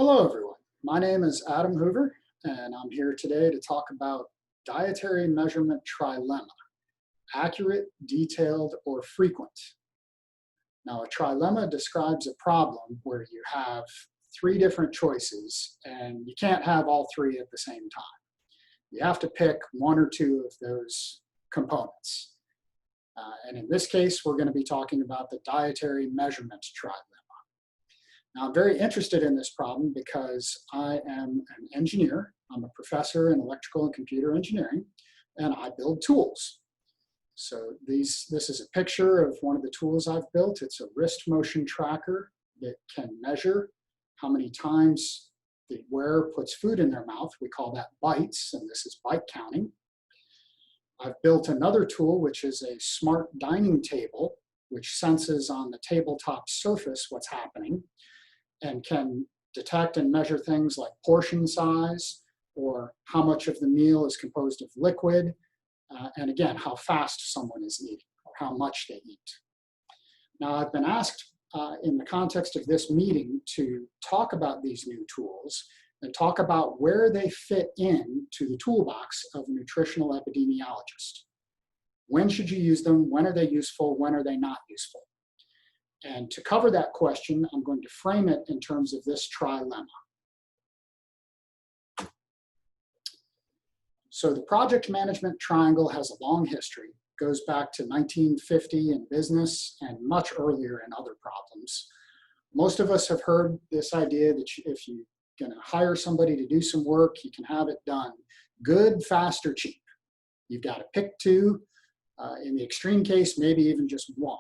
Hello, everyone. My name is Adam Hoover, and I'm here today to talk about dietary measurement trilemma, accurate, detailed, or frequent. Now, a trilemma describes a problem where you have three different choices, and you can't have all three at the same time. You have to pick one or two of those components. And in this case, we're going to be talking about the dietary measurement trilemma. Now, I'm very interested in this problem because I am an engineer. I'm a professor in electrical and computer engineering, and I build tools. So this is a picture of one of the tools I've built. It's a wrist motion tracker that can measure how many times the wearer puts food in their mouth. We call that bites, and this is bite counting. I've built another tool, which is a smart dining table, which senses on the tabletop surface what's happening and can detect and measure things like portion size or how much of the meal is composed of liquid, and again, how fast someone is eating or how much they eat. Now, I've been asked in the context of this meeting to talk about these new tools and talk about where they fit into the toolbox of a nutritional epidemiologist. When should you use them? When are they useful? When are they not useful? And to cover that question, I'm going to frame it in terms of this trilemma. So the project management triangle has a long history, goes back to 1950 in business and much earlier in other problems. Most of us have heard this idea that if you're going to hire somebody to do some work, you can have it done good, fast, or cheap. You've got to pick two. In the extreme case, maybe even just one.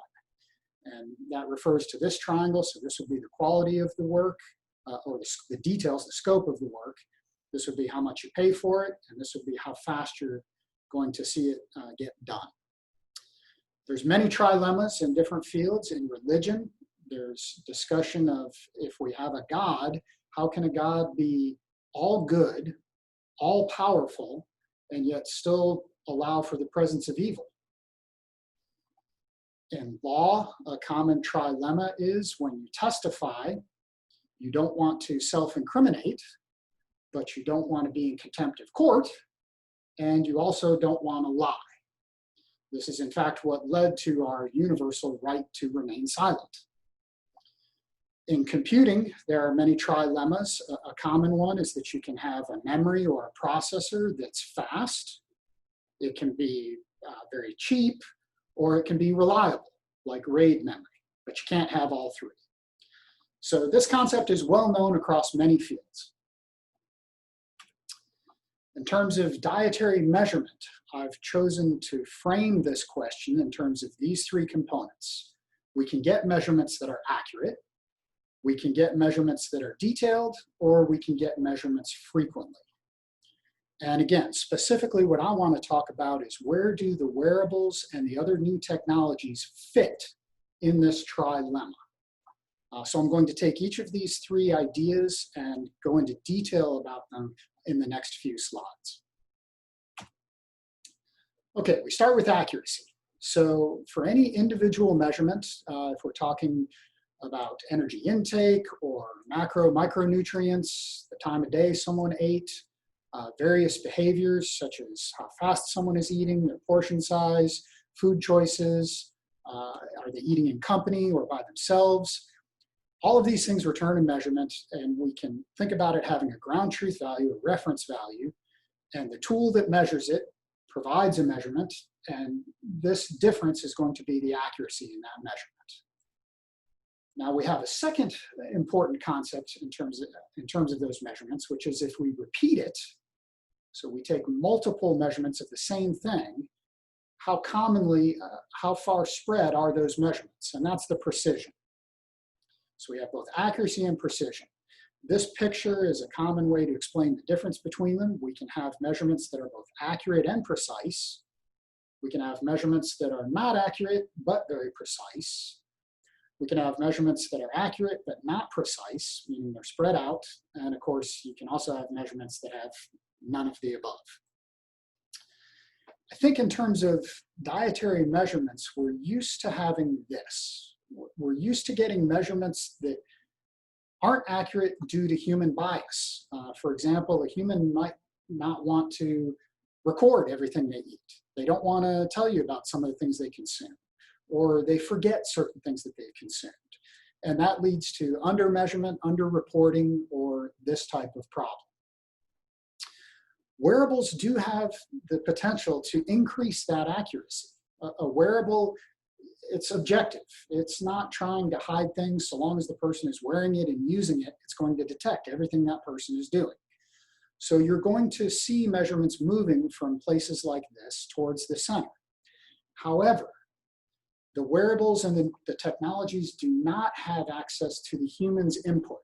And that refers to this triangle. So this would be the quality of the work, or the details, the scope of the work. This would be how much you pay for it, and this would be how fast you're going to see it get done. There's many trilemmas in different fields. In religion, there's discussion of if we have a God, how can a God be all good, all powerful, and yet still allow for the presence of evil? In law, a common trilemma is when you testify, you don't want to self-incriminate, but you don't want to be in contempt of court, and you also don't want to lie. This is in fact what led to our universal right to remain silent. In computing, there are many trilemmas. A common one is that you can have a memory or a processor that's fast. It can be very cheap, or it can be reliable, like RAID memory, but you can't have all three. So this concept is well known across many fields. In terms of dietary measurement, I've chosen to frame this question in terms of these three components. We can get measurements that are accurate, we can get measurements that are detailed, or we can get measurements frequently. And again, specifically what I want to talk about is where do the wearables and the other new technologies fit in this trilemma? So I'm going to take each of these three ideas and go into detail about them in the next few slides. Okay, we start with accuracy. So for any individual measurement, if we're talking about energy intake or micronutrients, the time of day someone ate, various behaviors such as how fast someone is eating, their portion size, food choices, are they eating in company or by themselves? All of these things return a measurement, and we can think about it having a ground truth value, a reference value, and the tool that measures it provides a measurement, and this difference is going to be the accuracy in that measurement. Now we have a second important concept in terms of those measurements, which is if we repeat it, so we take multiple measurements of the same thing, how far spread are those measurements? And that's the precision. So we have both accuracy and precision. This picture is a common way to explain the difference between them. We can have measurements that are both accurate and precise. We can have measurements that are not accurate, but very precise. We can have measurements that are accurate, but not precise, meaning they're spread out. And of course, you can also have measurements that have none of the above. I think in terms of dietary measurements, we're used to having this. We're used to getting measurements that aren't accurate due to human bias. For example, a human might not want to record everything they eat. They don't want to tell you about some of the things they consume, or they forget certain things that they've consumed. And that leads to under-measurement, under-reporting, or this type of problem. Wearables do have the potential to increase that accuracy. A wearable, it's objective. It's not trying to hide things. So long as the person is wearing it and using it, it's going to detect everything that person is doing. So you're going to see measurements moving from places like this towards the center. However, the wearables and the technologies do not have access to the human's input.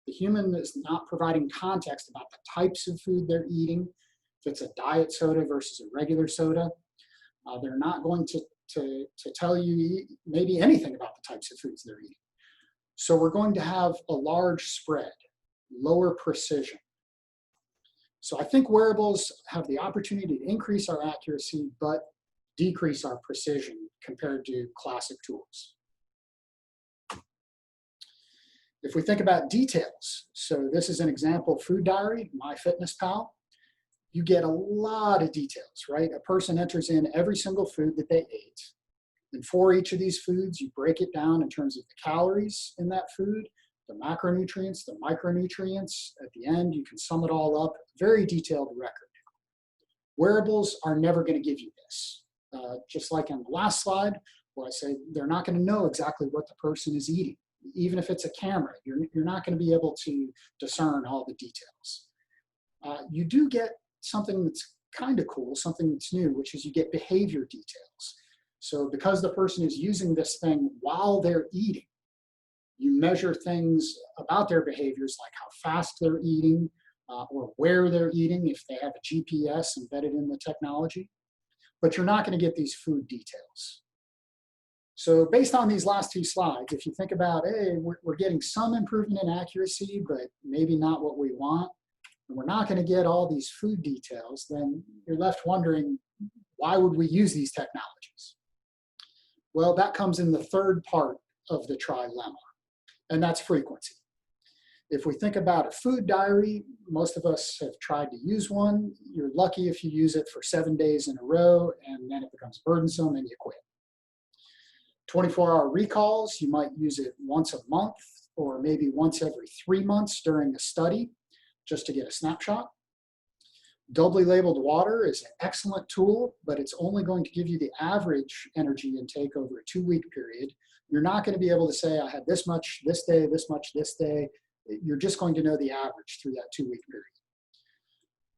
The human is not providing context about the types of food they're eating. If it's a diet soda versus a regular soda, they're not going to tell you maybe anything about the types of foods they're eating. So we're going to have a large spread, lower precision. So I think wearables have the opportunity to increase our accuracy, but decrease our precision compared to classic tools. If we think about details, so this is an example of food diary, MyFitnessPal. You get a lot of details, right? A person enters in every single food that they ate. And for each of these foods, you break it down in terms of the calories in that food, the macronutrients, the micronutrients. At the end, you can sum it all up, very detailed record. Wearables are never going to give you this. Just like on the last slide, where I say they're not going to know exactly what the person is eating. Even if it's a camera, you're not going to be able to discern all the details. You do get something that's kind of cool, something that's new, which is you get behavior details. So because the person is using this thing while they're eating, you measure things about their behaviors, like how fast they're eating, or where they're eating, if they have a GPS embedded in the technology. But you're not going to get these food details. So based on these last two slides, if you think about, hey, we're getting some improvement in accuracy, but maybe not what we want, and we're not going to get all these food details, then you're left wondering, why would we use these technologies? Well, that comes in the third part of the trilemma, and that's frequency. If we think about a food diary, most of us have tried to use one. You're lucky if you use it for 7 days in a row, and then it becomes burdensome and you quit. 24-hour recalls, you might use it once a month or maybe once every 3 months during a study just to get a snapshot. Doubly labeled water is an excellent tool, but it's only going to give you the average energy intake over a 2-week period. You're not going to be able to say, I had this much this day, this much this day. You're just going to know the average through that 2-week period.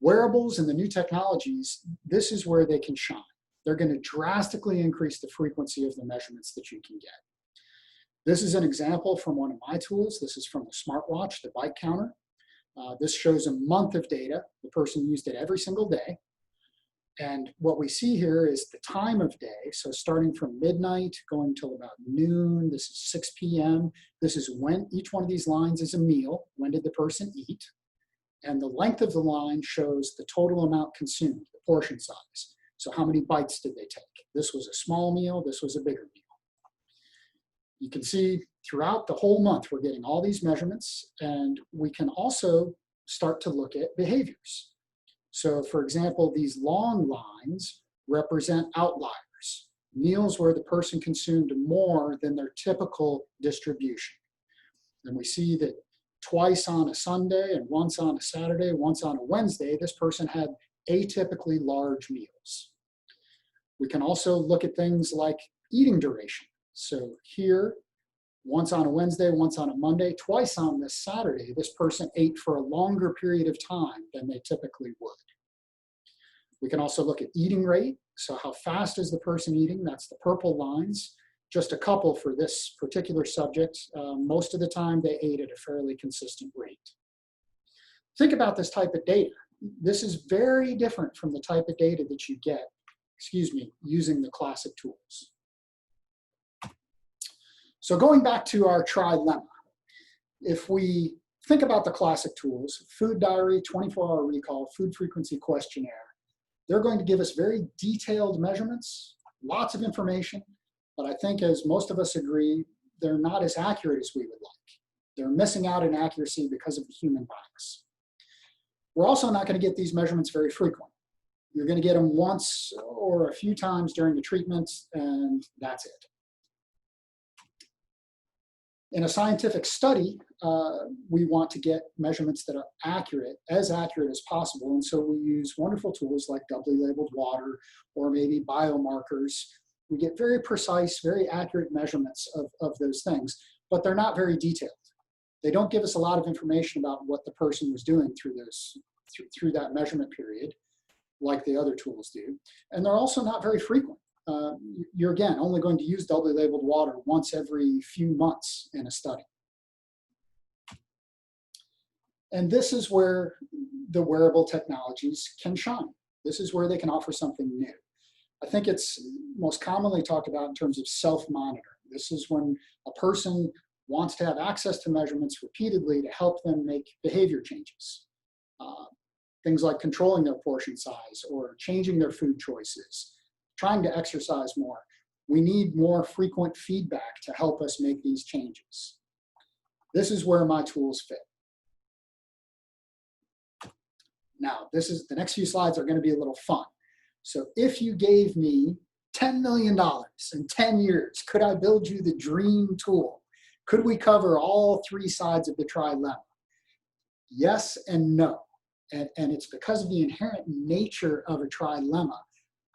Wearables and the new technologies, this is where they can shine. They're going to drastically increase the frequency of the measurements that you can get. This is an example from one of my tools. This is from the smartwatch, the bike counter. This shows a month of data. The person used it every single day. And what we see here is the time of day. So starting from midnight, going till about noon, this is 6 p.m. This is when each one of these lines is a meal. When did the person eat? And the length of the line shows the total amount consumed, the portion size. So how many bites did they take? This was a small meal, this was a bigger meal. You can see throughout the whole month, we're getting all these measurements, and we can also start to look at behaviors. So for example, these long lines represent outliers, meals where the person consumed more than their typical distribution. And we see that twice on a Sunday and once on a Saturday, once on a Wednesday, this person had atypically large meals. We can also look at things like eating duration. So here, once on a Wednesday, once on a Monday, twice on this Saturday, this person ate for a longer period of time than they typically would. We can also look at eating rate. So how fast is the person eating? That's the purple lines. Just a couple for this particular subject. Most of the time they ate at a fairly consistent rate. Think about this type of data. This is very different from the type of data that you get, using the classic tools. So going back to our trilemma, if we think about the classic tools, food diary, 24-hour recall, food frequency questionnaire, they're going to give us very detailed measurements, lots of information, but I think as most of us agree, they're not as accurate as we would like. They're missing out in accuracy because of the human bias. We're also not going to get these measurements very frequent. You're going to get them once or a few times during the treatment, and that's it. In a scientific study, we want to get measurements that are accurate as possible, and so we use wonderful tools like doubly labeled water or maybe biomarkers. We get very precise, very accurate measurements of those things, but they're not very detailed. They don't give us a lot of information about what the person was doing through that measurement period, like the other tools do. And they're also not very frequent. You're, again, only going to use doubly labeled water once every few months in a study. And this is where the wearable technologies can shine. This is where they can offer something new. I think it's most commonly talked about in terms of self-monitoring. This is when a person wants to have access to measurements repeatedly to help them make behavior changes. Things like controlling their portion size or changing their food choices, trying to exercise more. We need more frequent feedback to help us make these changes. This is where my tools fit. Now, the next few slides are going to be a little fun. So if you gave me $10 million in 10 years, could I build you the dream tool? Could we cover all three sides of the trilemma? Yes and no. And it's because of the inherent nature of a trilemma.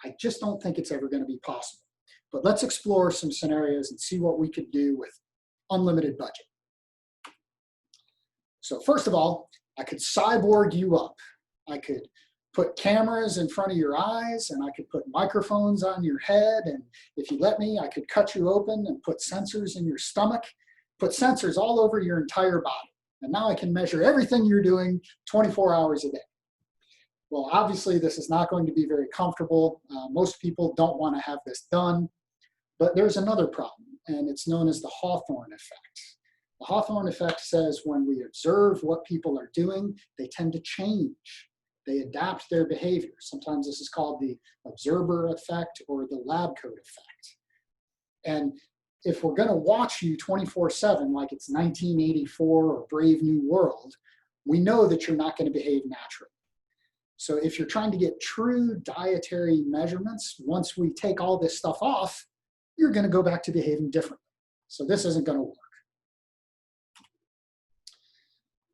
I just don't think it's ever going to be possible. But let's explore some scenarios and see what we could do with unlimited budget. So first of all, I could cyborg you up. I could put cameras in front of your eyes, and I could put microphones on your head, and if you let me, I could cut you open and put sensors in your stomach, put sensors all over your entire body. And now I can measure everything you're doing 24 hours a day. Well, obviously, this is not going to be very comfortable. Most people don't want to have this done. But there's another problem, and it's known as the Hawthorne effect. The Hawthorne effect says when we observe what people are doing, they tend to change. They adapt their behavior. Sometimes this is called the observer effect or the lab coat effect. And if we're going to watch you 24/7 like it's 1984 or Brave New World, we know that you're not going to behave naturally. So if you're trying to get true dietary measurements, once we take all this stuff off, you're going to go back to behaving differently. So this isn't going to work.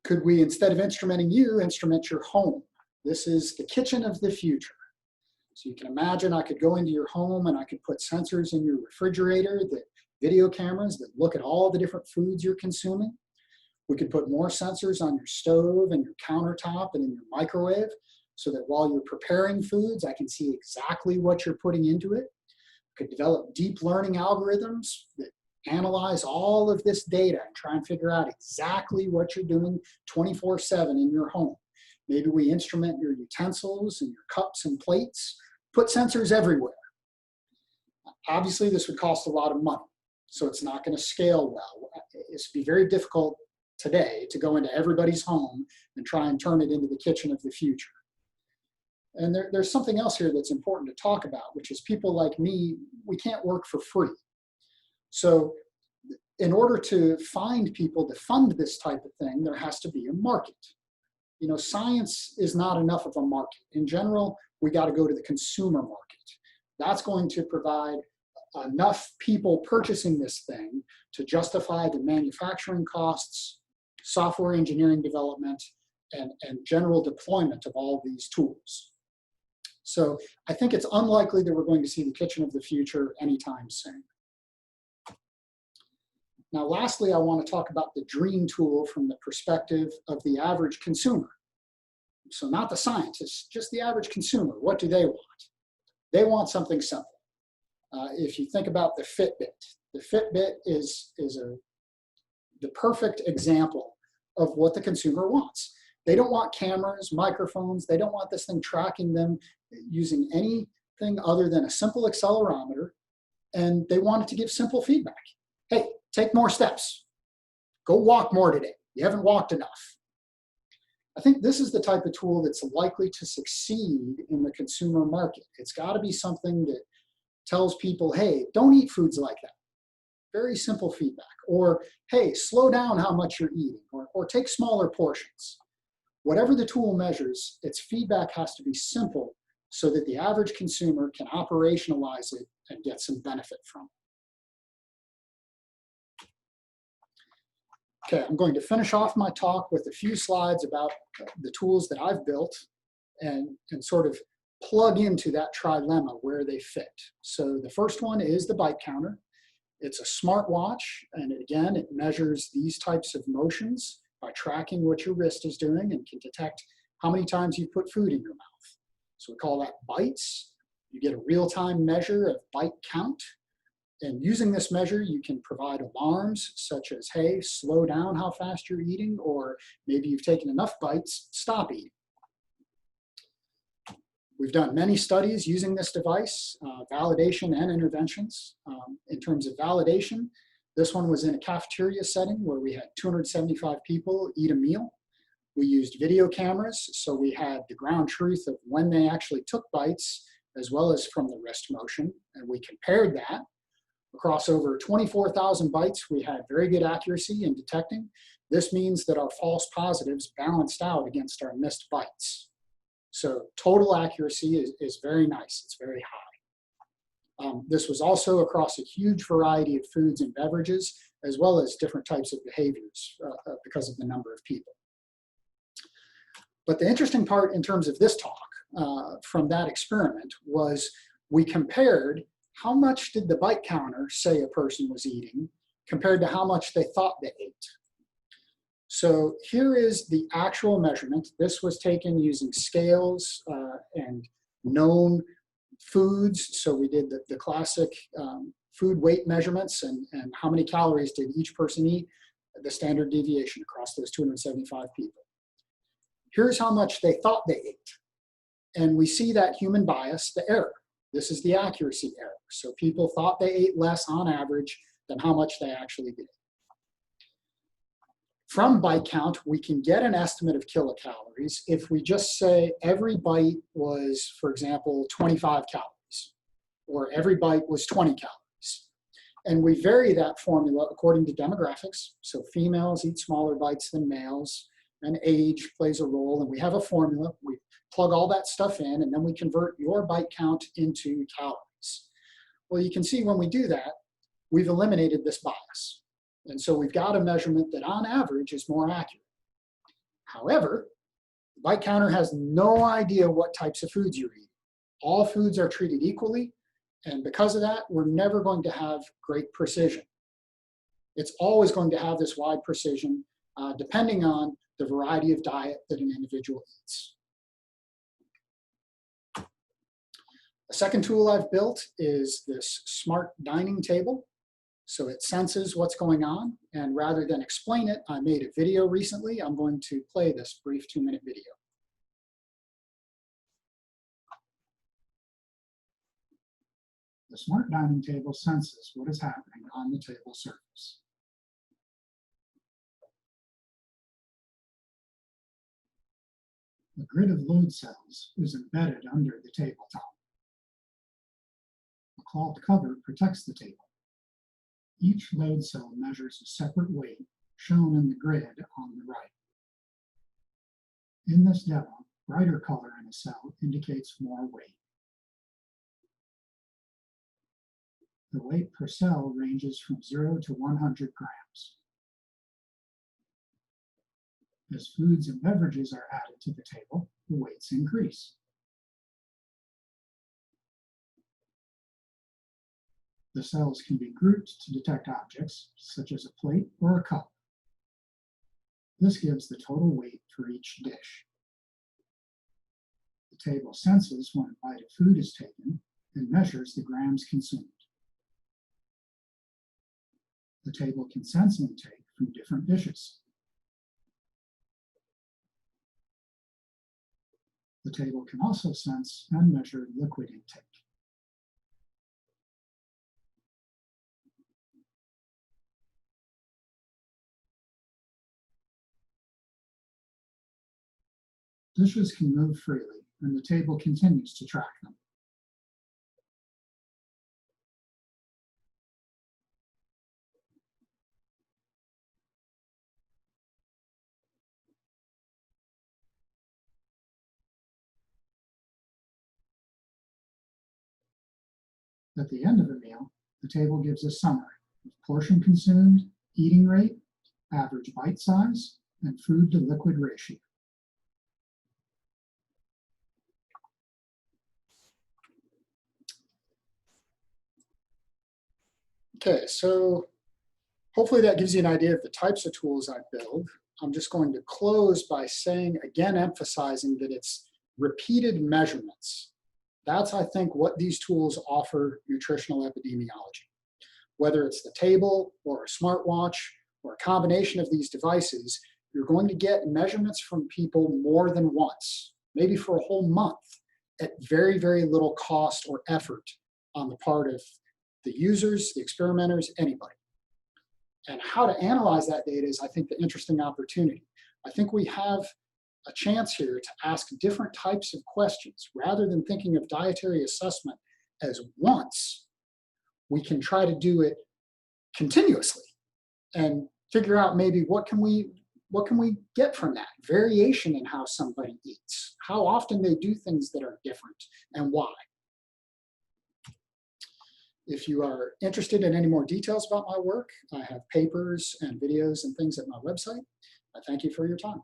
Could we, instead of instrumenting you, instrument your home? This is the kitchen of the future. So you can imagine I could go into your home and I could put sensors in your refrigerator, video cameras that look at all the different foods you're consuming. We could put more sensors on your stove and your countertop and in your microwave so that while you're preparing foods, I can see exactly what you're putting into it. We could develop deep learning algorithms that analyze all of this data and try and figure out exactly what you're doing 24/7 in your home. Maybe we instrument your utensils and your cups and plates, put sensors everywhere. Obviously, this would cost a lot of money, so it's not going to scale well. It's be very difficult today to go into everybody's home and try and turn it into the kitchen of the future. And there's something else here that's important to talk about, which is people like me, we can't work for free. So in order to find people to fund this type of thing, there has to be a market. You know, science is not enough of a market. In general, we got to go to the consumer market. That's going to provide enough people purchasing this thing to justify the manufacturing costs, software engineering development, and general deployment of all these tools. So I think it's unlikely that we're going to see the kitchen of the future anytime soon. Now, lastly, I want to talk about the dream tool from the perspective of the average consumer. So not the scientists, just the average consumer. What do they want? They want something simple. If you think about the Fitbit is the perfect example of what the consumer wants. They don't want cameras, microphones. They don't want this thing tracking them using anything other than a simple accelerometer. And they want it to give simple feedback. Hey, take more steps. Go walk more today. You haven't walked enough. I think this is the type of tool that's likely to succeed in the consumer market. It's got to be something that tells people, hey, don't eat foods like that. very simple feedback. Or, hey, slow down how much you're eating, or take smaller portions. Whatever the tool measures, its feedback has to be simple so that the average consumer can operationalize it and get some benefit from it. Okay, I'm going to finish off my talk with a few slides about the tools that I've built and sort of plug into that trilemma where they fit. So the first one is the bite counter. It's a smartwatch, and again, it measures these types of motions by tracking what your wrist is doing and can detect how many times you put food in your mouth. So we call that bites. You get a real-time measure of bite count. And using this measure, you can provide alarms such as, hey, slow down how fast you're eating, or maybe you've taken enough bites, stop eating. We've done many studies using this device, validation and interventions. In terms of validation, this one was in a cafeteria setting where we had 275 people eat a meal. We used video cameras, so we had the ground truth of when they actually took bites, as well as from the wrist motion, and we compared that. Across over 24,000 bites, we had very good accuracy in detecting. This means that our false positives balanced out against our missed bites. So total accuracy is very nice, it's very high. This was also across a huge variety of foods and beverages, as well as different types of behaviors because of the number of people. But the interesting part in terms of this talk from that experiment was we compared how much did the bite counter say a person was eating compared to how much they thought they ate. So here is the actual measurement. This was taken using scales and known foods. So we did the classic food weight measurements and how many calories did each person eat, the standard deviation across those 275 people. Here's how much they thought they ate. And we see that human bias, the error. This is the accuracy error. So people thought they ate less on average than how much they actually did. From bite count, we can get an estimate of kilocalories if we just say every bite was, for example, 25 calories, or every bite was 20 calories. And we vary that formula according to demographics. So females eat smaller bites than males, and age plays a role, and we have a formula. We plug all that stuff in, and then we convert your bite count into calories. Well, you can see when we do that, we've eliminated this bias. And so we've got a measurement that on average is more accurate. However, the bite counter has no idea what types of foods you're eating. All foods are treated equally, and because of that, we're never going to have great precision. It's always going to have this wide precision depending on the variety of diet that an individual eats. A second tool I've built is this smart dining table. So it senses what's going on, and rather than explain it, I made a video recently. I'm going to play this brief 2-minute video. The smart dining table senses what is happening on the table surface. A grid of load cells is embedded under the tabletop. A cloth cover protects the table. Each load cell measures a separate weight shown in the grid on the right. In this demo, brighter color in a cell indicates more weight. The weight per cell ranges from 0 to 100 grams. As foods and beverages are added to the table, the weights increase. The cells can be grouped to detect objects, such as a plate or a cup. This gives the total weight for each dish. The table senses when a bite of food is taken and measures the grams consumed. The table can sense intake from different dishes. The table can also sense and measure liquid intake. Dishes can move freely, and the table continues to track them. At the end of a meal, the table gives a summary of portion consumed, eating rate, average bite size, and food to liquid ratio. Okay, so hopefully that gives you an idea of the types of tools I build. I'm just going to close by saying, again, emphasizing that it's repeated measurements. That's, I think, what these tools offer nutritional epidemiology. Whether it's the table or a smartwatch or a combination of these devices, you're going to get measurements from people more than once, maybe for a whole month, at very, very little cost or effort on the part of the users, the experimenters, anybody. And how to analyze that data is, I think, the interesting opportunity. I think we have a chance here to ask different types of questions. Rather than thinking of dietary assessment as once, we can try to do it continuously and figure out maybe what can we get from that? Variation in how somebody eats, how often they do things that are different, and why. If you are interested in any more details about my work, I have papers and videos and things at my website. I thank you for your time.